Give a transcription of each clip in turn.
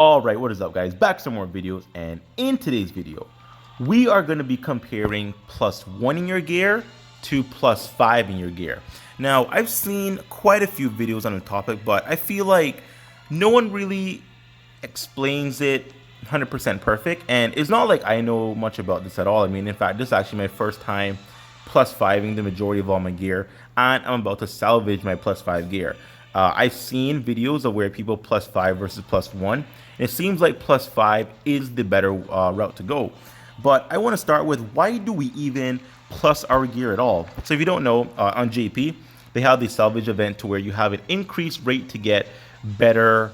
Alright, what is up guys? Back to some more videos, and in today's video, we are going to be comparing +1 in your gear to +5 in your gear. Now, I've seen quite a few videos on the topic, but I feel like no one really explains it 100% perfect, and it's not like I know much about this at all. I mean, in fact, this is actually my first time +5ing the majority of all my gear, and I'm about to salvage my +5 gear. I've seen videos of where people +5 versus +1. And it seems like +5 is the better route to go. But I want to start with, why do we even plus our gear at all? So if you don't know, on JP, they have the salvage event to where you have an increased rate to get better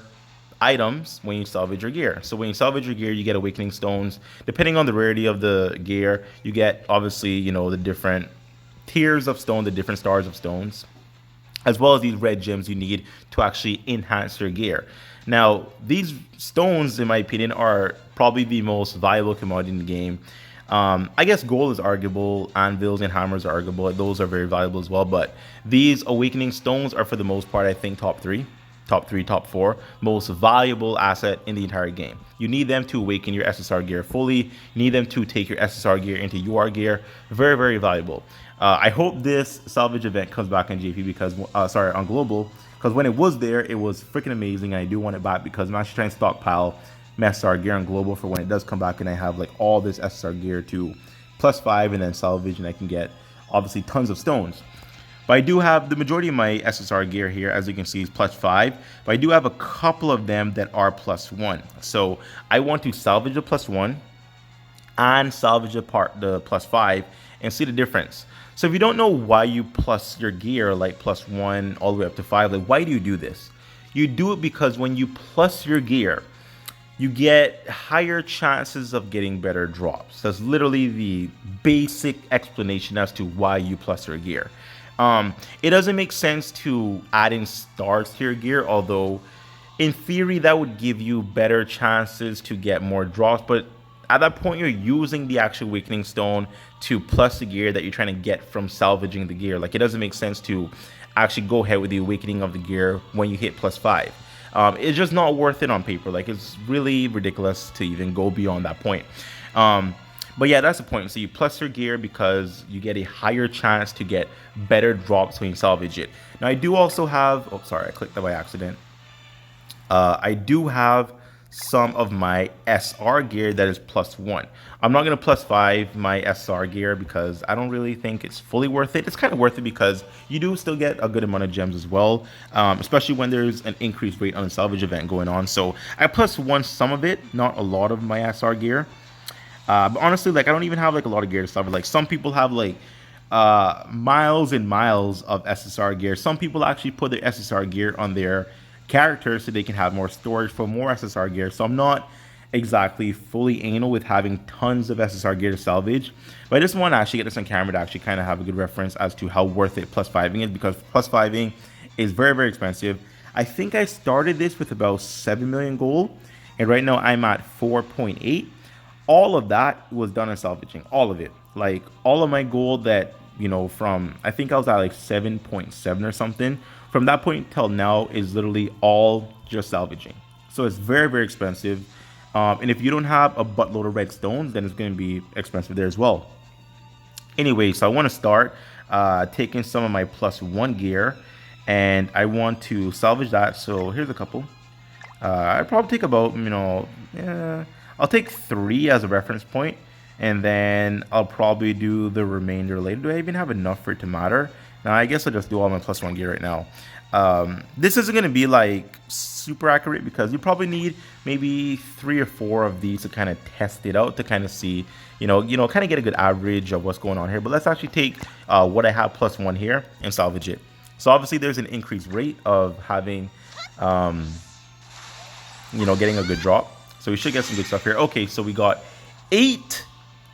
items when you salvage your gear. So when you salvage your gear, you get awakening stones. Depending on the rarity of the gear, you get, obviously, you know, the different tiers of stone, the different stars of stones, as well as these red gems you need to actually enhance your gear. Now, these stones, in my opinion, are probably the most valuable commodity in the game. I guess gold is arguable, anvils and hammers are arguable, those are very valuable as well, but these awakening stones are, for the most part, I think top 4 most valuable asset in the entire game. You need them to awaken your SSR gear fully. You need them to take your SSR gear into UR gear. Very, very valuable. I hope this salvage event comes back on JP because, on global, because when it was there, it was freaking amazing. And I do want it back because I'm actually trying to stockpile my SSR gear on global for when it does come back and I have like all this SSR gear to +5 and then salvage, and I can get obviously tons of stones. But I do have the majority of my SSR gear here, as you can see, is +5. But I do have a couple of them that are +1. So I want to salvage the +1 and salvage the +5 and see the difference. So if you don't know why you plus your gear like +1 all the way up to 5, like why do you do this? You do it because when you plus your gear, you get higher chances of getting better drops. That's literally the basic explanation as to why you plus your gear. It doesn't make sense to add in stars to your gear, although in theory that would give you better chances to get more drops, but at that point you're using the actual awakening stone to plus the gear that you're trying to get from salvaging the gear. Like, it doesn't make sense to actually go ahead with the awakening of the gear when you hit +5. It's just not worth it on paper. Like, it's really ridiculous to even go beyond that point. But yeah, that's the point. So you plus your gear because you get a higher chance to get better drops when you salvage it. Now I do also have, oh sorry, I clicked that by accident. I do have some of my SR gear that is +1. I'm not going to +5 my SR gear because I don't really think it's fully worth it. It's kind of worth it because you do still get a good amount of gems as well, especially when there's an increased rate on the salvage event going on. So I +1 some of it, not a lot of my SR gear. But honestly, like, I don't even have like a lot of gear to salvage. Like, some people have like miles and miles of SSR gear. Some people actually put their SSR gear on their characters so they can have more storage for more SSR gear. So I'm not exactly fully anal with having tons of SSR gear to salvage, but I just want to actually get this on camera to actually kind of have a good reference as to how worth it +5ing is, because +5ing is very, very expensive. I think I started this with about 7 million gold, and right now I'm at 4.8. All of that was done in salvaging, all of it. Like, all of my gold that, you know, from, I think I was at like 7.7 or something, from that point till now is literally all just salvaging. So it's very, very expensive. And if you don't have a buttload of red stones, then it's going to be expensive there as well. Anyway, so I want to start taking some of my +1 gear, and I want to salvage that. So here's a couple. I'd probably take about, you know, I'll take 3 as a reference point, and then I'll probably do the remainder later. Do I even have enough for it to matter? Now, I guess I'll just do all my +1 gear right now. This isn't going to be like super accurate because you probably need maybe 3 or 4 of these to kind of test it out, to kind of see, you know, kind of get a good average of what's going on here. But let's actually take what I have +1 here and salvage it. So obviously there's an increased rate of having, you know, getting a good drop. So we should get some good stuff here. Okay, so we got 8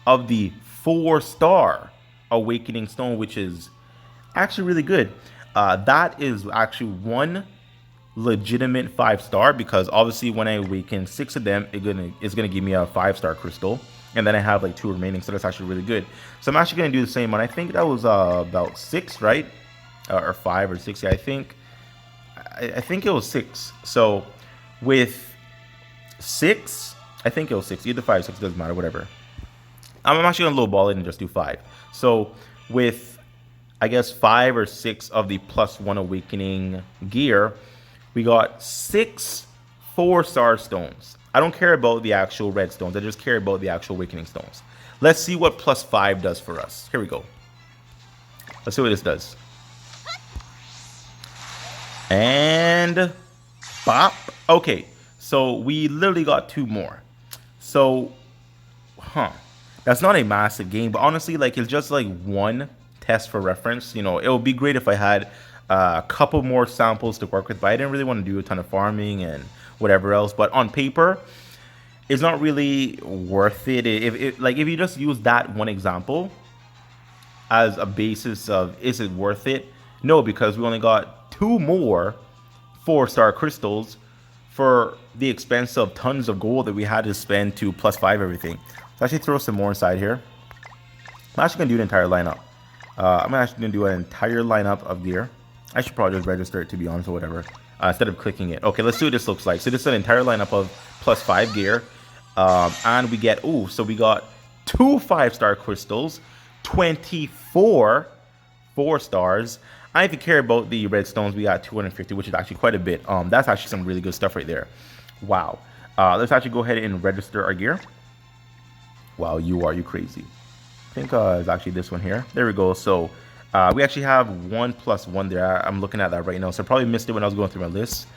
of the 4-star awakening stone, which is actually really good. That is actually 1 legitimate 5-star, because obviously when I awaken 6 of them, it's gonna give me a 5-star crystal, and then I have like 2 remaining, so that's actually really good. So I'm actually gonna do the same one. I think that was about 6, right? Or 5 or 6. Yeah, I think it was 6. So with 6. I think it was 6. Either 5, 6, doesn't matter, whatever. I'm actually gonna lowball it and just do 5. So with, I guess, 5 or 6 of the +1 awakening gear, we got 6 4-star stones. I don't care about the actual red stones. I just care about the actual awakening stones. Let's see what +5 does for us. Here we go. Let's see what this does. And bop. Okay, so we literally got 2 more. So, that's not a massive gain, but honestly, like, it's just like one test for reference. You know, it would be great if I had a couple more samples to work with, but I didn't really want to do a ton of farming and whatever else. But on paper, it's not really worth it. If you just use that one example as a basis of is it worth it? No, because we only got 2 more 4-star crystals for the expense of tons of gold that we had to spend to +5 everything. So actually throw some more inside here. I'm actually gonna do an entire lineup. I'm actually gonna do an entire lineup of gear. I should probably just register it, to be honest, or whatever, instead of clicking it. Okay, let's see what this looks like. So this is an entire lineup of +5 gear, and we get so we got 2 5-star crystals, 24 4-stars. I don't even care about the red stones. We got 250, which is actually quite a bit. That's actually some really good stuff right there. Wow. Let's actually go ahead and register our gear. Wow, you crazy. I think it's actually this one here. There we go. So we actually have 1 + 1 there. I'm looking at that right now. So I probably missed it when I was going through my list.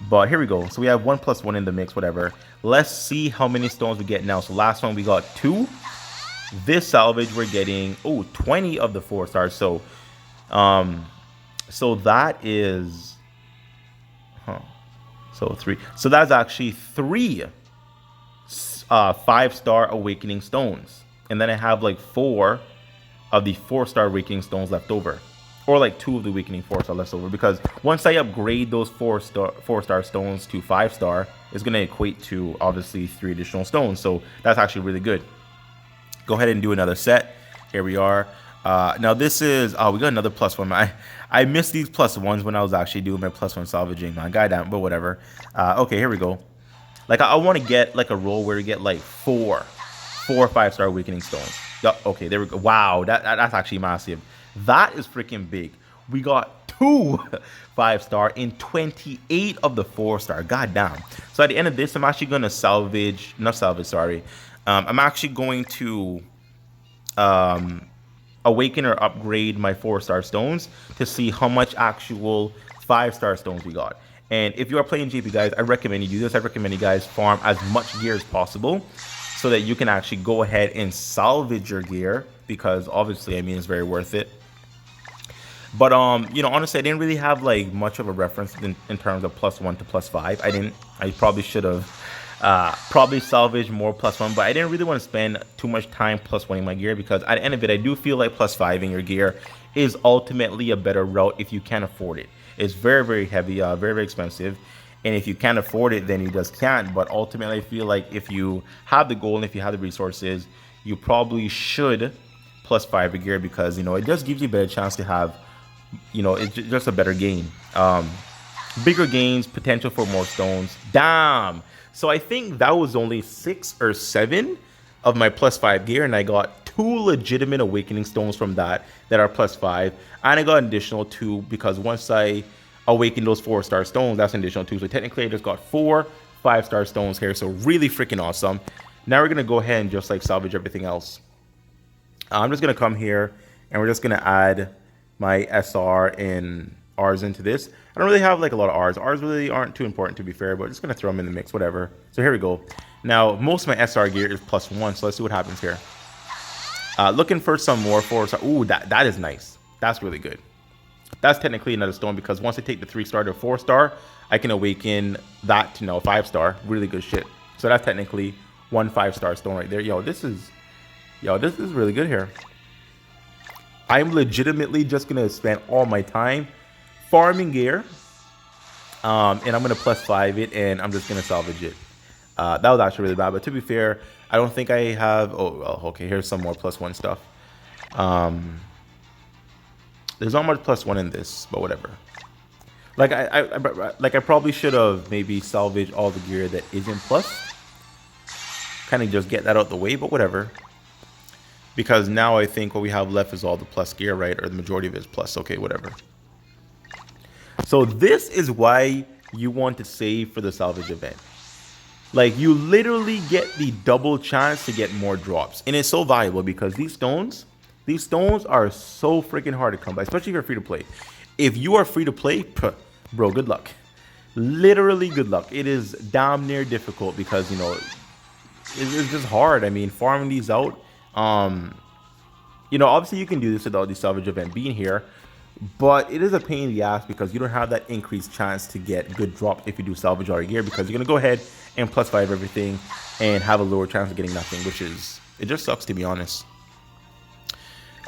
But here we go. So we have 1 + 1 in the mix, whatever. Let's see how many stones we get now. So last one we got 2. This salvage we're getting 20 of the 4-stars. So so that is so 3. So that's actually 3 5-star awakening stones. And then I have like 4 of the 4-star awakening stones left over. Or like 2 of the awakening 4-star left over. Because once I upgrade those 4-star stones to 5-star, it's gonna equate to obviously 3 additional stones. So that's actually really good. Go ahead and do another set. Here we are. Now this is we got another +1. I missed these +1s when I was actually doing my +1 salvaging, man. Goddamn, but whatever. Okay, here we go. Like I want to get like a roll where we get like 4 5-star awakening stones. Okay, there we go. Wow, that's actually massive. That is freaking big. We got 2 5-star in 28 of the 4-star. Goddamn. So at the end of this, I'm actually gonna I'm actually going to awaken or upgrade my 4-star stones to see how much actual 5-star stones we got. And if you are playing GP, guys, I recommend you do this. I recommend you guys farm as much gear as possible so that you can actually go ahead and salvage your gear, because obviously, I mean, it's very worth it. But you know, honestly, I didn't really have like much of a reference in terms of +1 to +5. I probably should have probably salvaged more +1, but I didn't really want to spend too much time +1ing my gear, because at the end of it, I do feel like +5ing your gear is ultimately a better route if you can afford it. It's very, very heavy, very, very expensive. And if you can't afford it, then you just can't. But ultimately, I feel like if you have the goal and if you have the resources, you probably should +5 your gear, because, you know, it just gives you a better chance to have, you know, it's just a better gain. Bigger gains, potential for more stones. Damn. So I think that was only 6 or 7 of my +5 gear, and I got 2 legitimate awakening stones from that are +5, and I got an additional 2 because once I awaken those 4-star stones, that's an additional 2. So technically I just got 4 5-star stones here. So really freaking awesome. Now we're gonna go ahead and just like salvage everything else. I'm just gonna come here and we're just gonna add my SR and R's into this. I don't really have like a lot of R's. R's really aren't too important, to be fair, but just gonna throw them in the mix, whatever. So here we go. Now most of my SR gear is +1, so let's see what happens here. Looking for some more 4-star. Ooh, that is nice. That's really good. That's technically another stone, because once I take the 3-star to 4-star, I can awaken that to now 5-star. Really good shit. So that's technically 1 5-star stone right there. Yo, this is really good here. I'm legitimately just gonna spend all my time farming gear, and I'm gonna +5 it, and I'm just gonna salvage it. That was actually really bad, but to be fair, I don't think I have. Oh, well, okay. Here's some more +1 stuff. There's not much +1 in this, but whatever. Like I probably should have maybe salvaged all the gear that isn't plus. kind of just get that out the way, but whatever. Because now I think what we have left is all the plus gear, right? Or the majority of it is plus. Okay, whatever. So this is why you want to save for the salvage event. Like, you literally get the double chance to get more drops. And it's so valuable because these stones are so freaking hard to come by, especially if you're free to play. If you are free to play, bro, good luck. Literally good luck. It is damn near difficult because, you know, it's just hard. I mean, farming these out. You know, obviously you can do this without the salvage event being here, but it is a pain in the ass because you don't have that increased chance to get good drop if you do salvage all your gear, because you're gonna go ahead and plus 5 everything and have a lower chance of getting nothing, which is, it just sucks, to be honest.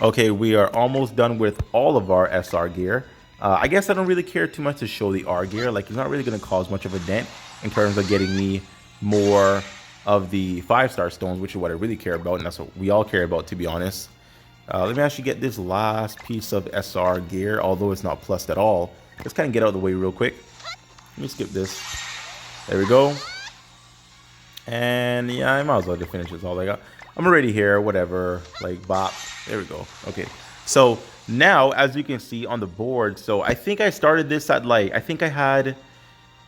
Okay, we are almost done with all of our SR gear. I guess I don't really care too much to show the R gear. Like, it's not really gonna cause much of a dent in terms of getting me more of the 5-star stones, which is what I really care about, and that's what we all care about, to be honest. Let me actually get this last piece of SR gear, although it's not plussed at all. Let's kind of get out of the way real quick. Let me skip this. There we go. And yeah, I might as well just finish this all I got. I'm already here, whatever, like bop. There we go. Okay, so now as you can see on the board, so I think I started this at like, I think I had,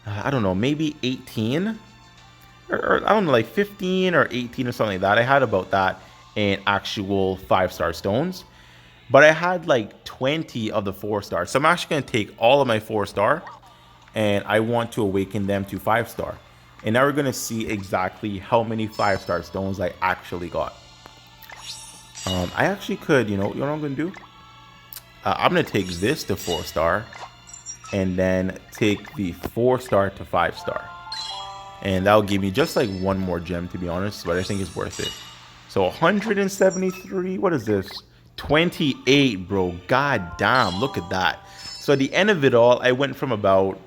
I don't know, maybe 18 or I don't know, like 15 or 18 or something like that. I had about that in actual 5-star stones, but I had like 20 of the 4-star. So I'm actually going to take all of my 4-star and I want to awaken them to 5-star. And now we're going to see exactly how many 5-star stones I actually got. I actually could, you know what I'm going to do? I'm going to take this to 4-star and then take the 4-star to 5-star. And that'll give me just like one more gem, to be honest, but I think it's worth it. So 173, what is this? 28, bro. God damn, look at that. So at the end of it all, I went from about,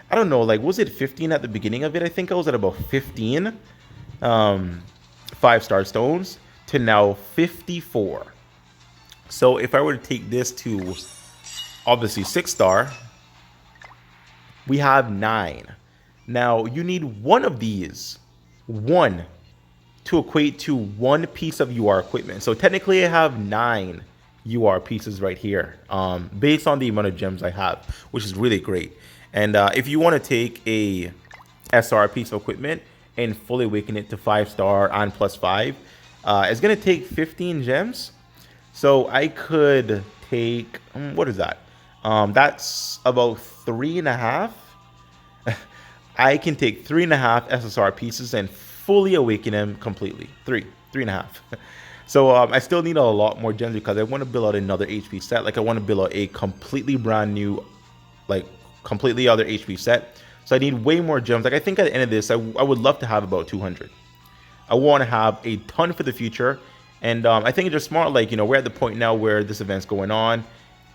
I don't know, like, was it 15 at the beginning of it? I think I was at about 15 5-star stones to now 54. So if I were to take this to obviously 6-star, we have 9. Now you need one of these, one, to equate to one piece of UR equipment. So technically I have 9 UR pieces right here, based on the amount of gems I have, which is really great. And if you want to take a SR piece of equipment and fully awaken it to 5-star on +5, it's going to take 15 gems. So I could take, what is that? That's about 3.5. I can take 3.5 SSR pieces and fully awaken them completely. 3.5. So I still need a lot more gems because I want to build out another HP set. Like, I want to build out a completely brand new, like, completely other HP set. So I need way more gems. Like, I think at the end of this, I would love to have about 200. I want to have a ton for the future. And I think it's just smart. Like, you know, we're at the point now where this event's going on.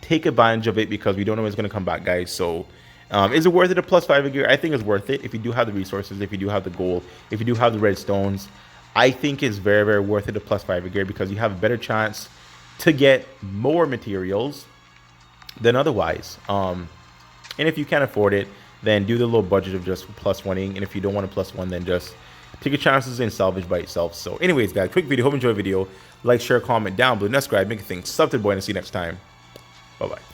Take advantage of it because we don't know when it's going to come back, guys. So is it worth it to +5 gear? I think it's worth it if you do have the resources, if you do have the gold, if you do have the red stones. I think it's very, very worth it to +5 gear because you have a better chance to get more materials than otherwise. And if you can't afford it, then do the little budget of just +1ing. And if you don't want to +1, then just take your chances and salvage by itself. So anyways, guys, quick video. Hope you enjoyed the video. Like, share, comment down below. Subscribe, make a thing. Sub to the boy, and see you next time. Bye-bye.